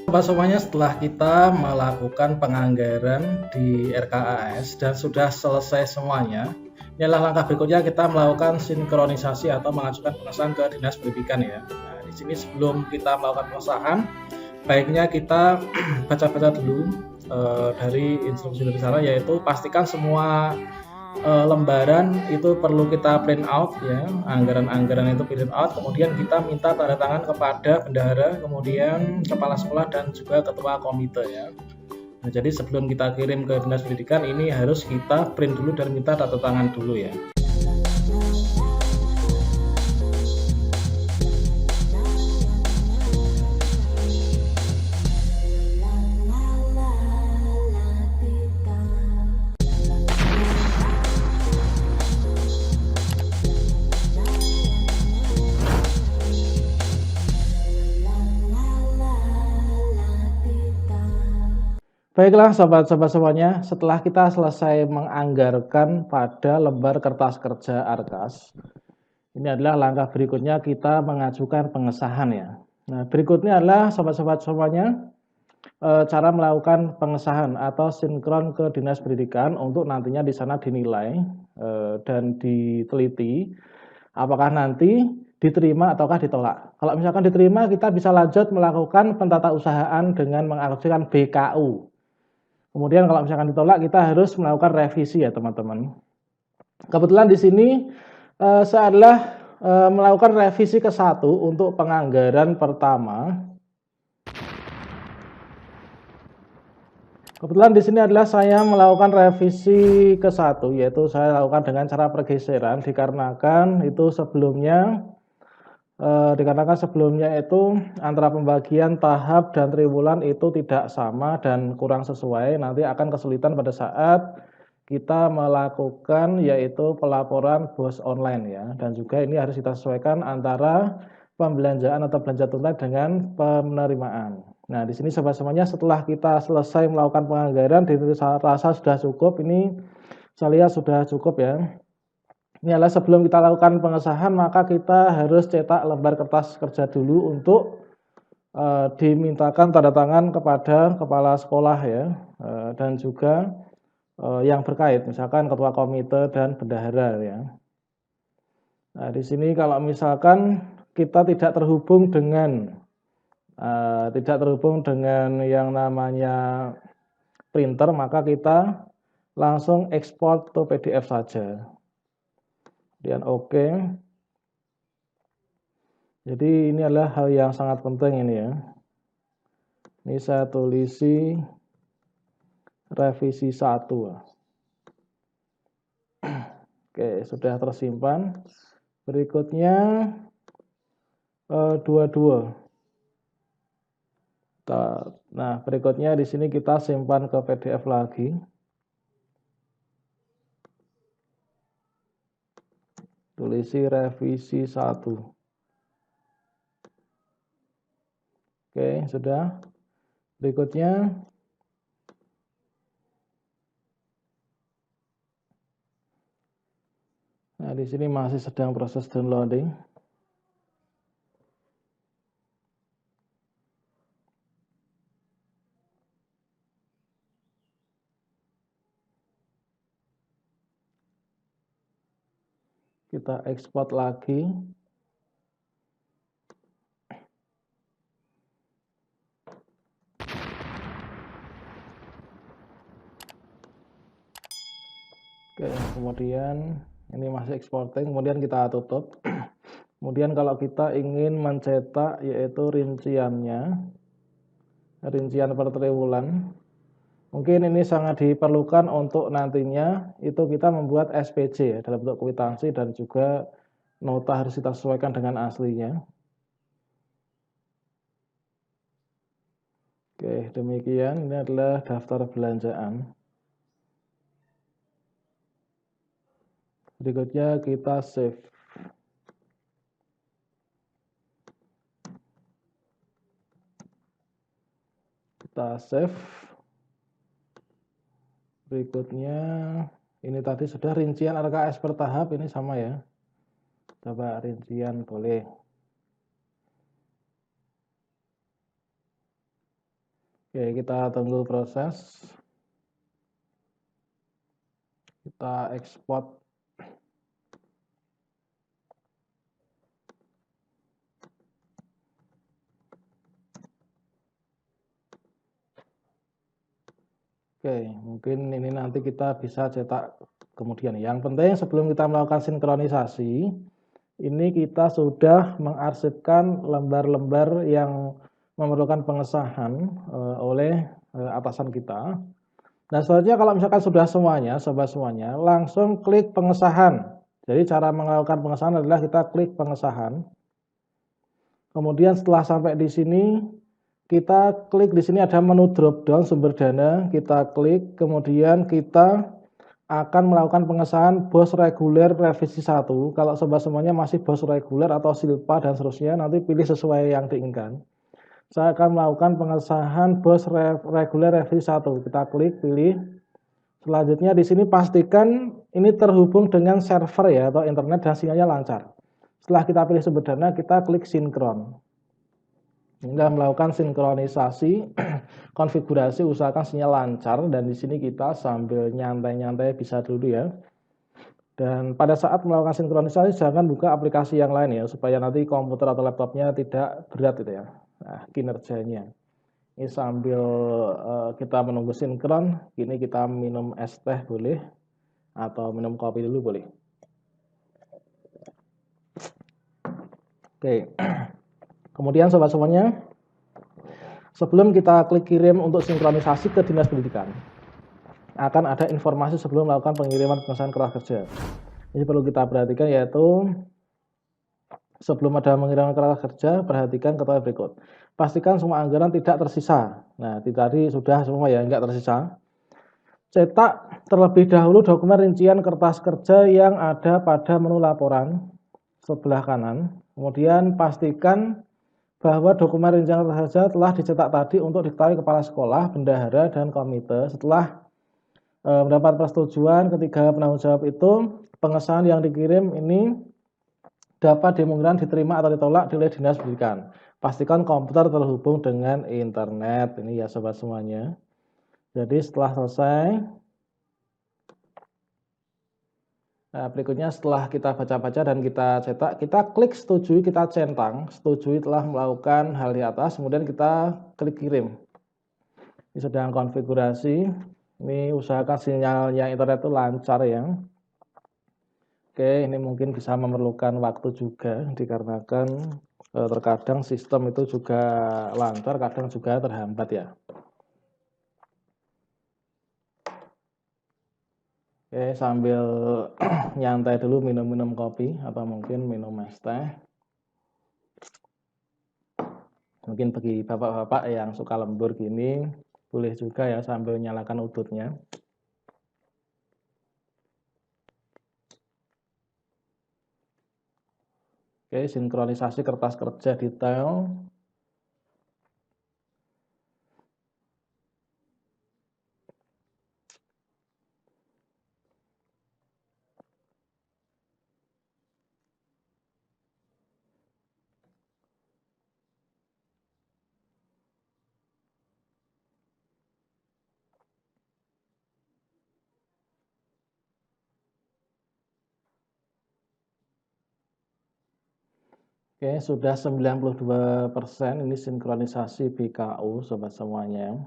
Sobat semuanya, setelah kita melakukan penganggaran di RKAS dan sudah selesai semuanya, inilah langkah berikutnya kita melakukan sinkronisasi atau mengajukan pengesahan ke Dinas Pendidikan ya. Nah, di sini sebelum kita melakukan pengesahan, baiknya kita baca-baca dulu dari instruksi dari sana, yaitu pastikan semua lembaran itu perlu kita print out ya, anggaran-anggaran itu print out, kemudian kita minta tanda tangan kepada bendahara, kemudian kepala sekolah dan juga ketua komite ya. Nah, jadi sebelum kita kirim ke Dinas Pendidikan ini harus kita print dulu dan minta tanda tangan dulu ya. Baiklah sobat-sobat semuanya, setelah kita selesai menganggarkan pada lembar kertas kerja ARKAS, ini adalah langkah berikutnya kita mengajukan pengesahan ya. Nah, berikutnya adalah sobat-sobat semuanya cara melakukan pengesahan atau sinkron ke Dinas Pendidikan untuk nantinya di sana dinilai dan diteliti apakah nanti diterima ataukah ditolak. Kalau misalkan diterima, kita bisa lanjut melakukan pentatausahaan dengan mengajukan BKU. Kemudian kalau misalkan ditolak, kita harus melakukan revisi ya teman-teman. Kebetulan di sini saya adalah melakukan revisi ke-1 untuk penganggaran pertama. Kebetulan di sini adalah saya melakukan revisi ke-1, yaitu saya lakukan dengan cara pergeseran dikarenakan sebelumnya itu antara pembagian tahap dan triwulan itu tidak sama dan kurang sesuai, nanti akan kesulitan pada saat kita melakukan yaitu pelaporan BOS online ya, dan juga ini harus kita sesuaikan antara pembelanjaan atau belanja tunai dengan penerimaan. Nah, di sini sobat semuanya setelah kita selesai melakukan penganggaran, saya rasa sudah cukup, ini saya lihat sudah cukup ya. Ini adalah sebelum kita lakukan pengesahan, maka kita harus cetak lembar kertas kerja dulu untuk dimintakan tanda tangan kepada kepala sekolah ya, dan juga yang terkait, misalkan ketua komite dan bendahara ya. Nah, di sini kalau misalkan kita tidak terhubung dengan yang namanya printer, maka kita langsung ekspor ke PDF saja. Kemudian oke. Jadi ini adalah hal yang sangat penting ini ya. Ini saya tulisi revisi 1. Oke, sudah tersimpan. Berikutnya 22. Nah, berikutnya di sini kita simpan ke PDF lagi. Tulisi revisi 1. Oke, sudah. Berikutnya nah, di sini masih sedang proses downloading. Kita ekspor lagi. Oke, kemudian ini masih exporting, kemudian kita tutup. Kemudian kalau kita ingin mencetak yaitu rincian per triwulan, mungkin ini sangat diperlukan untuk nantinya itu kita membuat SPC ya, dalam bentuk kwitansi dan juga nota harus kita sesuaikan dengan aslinya. Oke, demikian ini adalah daftar belanjaan. Berikutnya kita save. Kita save. Berikutnya ini tadi sudah rincian RKS per tahap, ini sama ya. Coba rincian boleh. Oke, kita tunggu proses. Kita ekspor. Oke, mungkin ini nanti kita bisa cetak kemudian. Yang penting sebelum kita melakukan sinkronisasi, ini kita sudah mengarsipkan lembar-lembar yang memerlukan pengesahan oleh atasan kita. Nah, selanjutnya kalau misalkan sudah semuanya, sobat semuanya, langsung klik pengesahan. Jadi cara melakukan pengesahan adalah kita klik pengesahan. Kemudian setelah sampai di sini, kita klik di sini ada menu drop down sumber dana, kita klik, kemudian kita akan melakukan pengesahan BOS reguler revisi 1. Kalau sobat semuanya masih BOS reguler atau silpa dan seterusnya, nanti pilih sesuai yang diinginkan. Saya akan melakukan pengesahan BOS reguler revisi 1. Kita klik, pilih. Selanjutnya di sini pastikan ini terhubung dengan server ya atau internet dan sinyalnya lancar. Setelah kita pilih sumber dana, kita klik sinkron. Hingga melakukan sinkronisasi, konfigurasi, usahakan sinyal lancar, dan di sini kita sambil nyantai-nyantai bisa dulu ya. Dan pada saat melakukan sinkronisasi jangan buka aplikasi yang lain ya, supaya nanti komputer atau laptopnya tidak berat gitu ya. Nah, kinerjanya. Ini sambil kita menunggu sinkron, ini kita minum es teh boleh, atau minum kopi dulu boleh. Oke. Kemudian sobat semuanya, sebelum kita klik kirim untuk sinkronisasi ke Dinas Pendidikan, akan ada informasi sebelum melakukan pengiriman pengesahan kertas kerja. Ini perlu kita perhatikan, yaitu sebelum ada pengiriman kertas kerja, perhatikan kata berikut. Pastikan semua anggaran tidak tersisa. Nah, tadi sudah semua ya, enggak tersisa. Cetak terlebih dahulu dokumen rincian kertas kerja yang ada pada menu laporan sebelah kanan. Kemudian pastikan bahwa dokumen rincian kertas kerja telah dicetak tadi untuk diketahui kepala sekolah, bendahara, dan komite. Setelah mendapat persetujuan ketiga penanggung jawab itu, pengesahan yang dikirim ini dapat dimungkinkan diterima atau ditolak oleh Dinas Pendidikan. Pastikan komputer terhubung dengan internet. Ini ya sobat semuanya. Jadi setelah selesai, nah, berikutnya setelah kita baca-baca dan kita cetak, kita klik setujui, kita centang, setujui telah melakukan hal di atas, kemudian kita klik kirim. Ini sedang konfigurasi, ini usahakan sinyalnya internet itu lancar ya. Oke, ini mungkin bisa memerlukan waktu juga, dikarenakan terkadang sistem itu juga lancar, kadang juga terhambat ya. Oke, sambil nyantai dulu minum-minum kopi atau mungkin minum es teh. Mungkin bagi bapak-bapak yang suka lembur gini, boleh juga ya sambil nyalakan udutnya. Oke, sinkronisasi kertas kerja detail. Oke, sudah 92% ini sinkronisasi BKU sobat semuanya.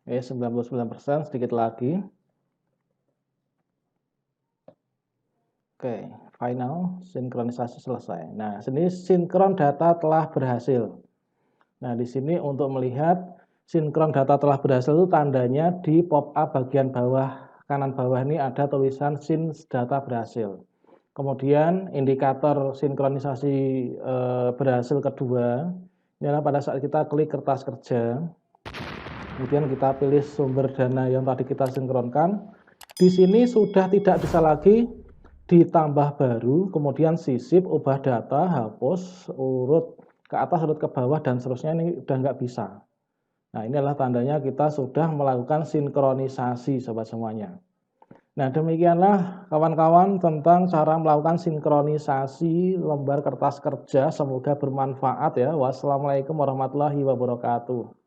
Oke, 99%, sedikit lagi. Oke, final, sinkronisasi selesai. Nah, sini sinkron data telah berhasil. Nah, di sini untuk melihat sinkron data telah berhasil itu tandanya di pop-up bagian bawah, kanan bawah ini ada tulisan sins data berhasil. Kemudian indikator sinkronisasi berhasil kedua, ini adalah pada saat kita klik kertas kerja, kemudian kita pilih sumber dana yang tadi kita sinkronkan. Di sini sudah tidak bisa lagi ditambah baru, kemudian sisip, ubah data, hapus, urut ke atas, urut ke bawah, dan seterusnya, ini udah nggak bisa. Nah, ini adalah tandanya kita sudah melakukan sinkronisasi sobat semuanya. Nah, demikianlah kawan-kawan tentang cara melakukan sinkronisasi lembar kertas kerja, semoga bermanfaat ya. Wassalamualaikum warahmatullahi wabarakatuh.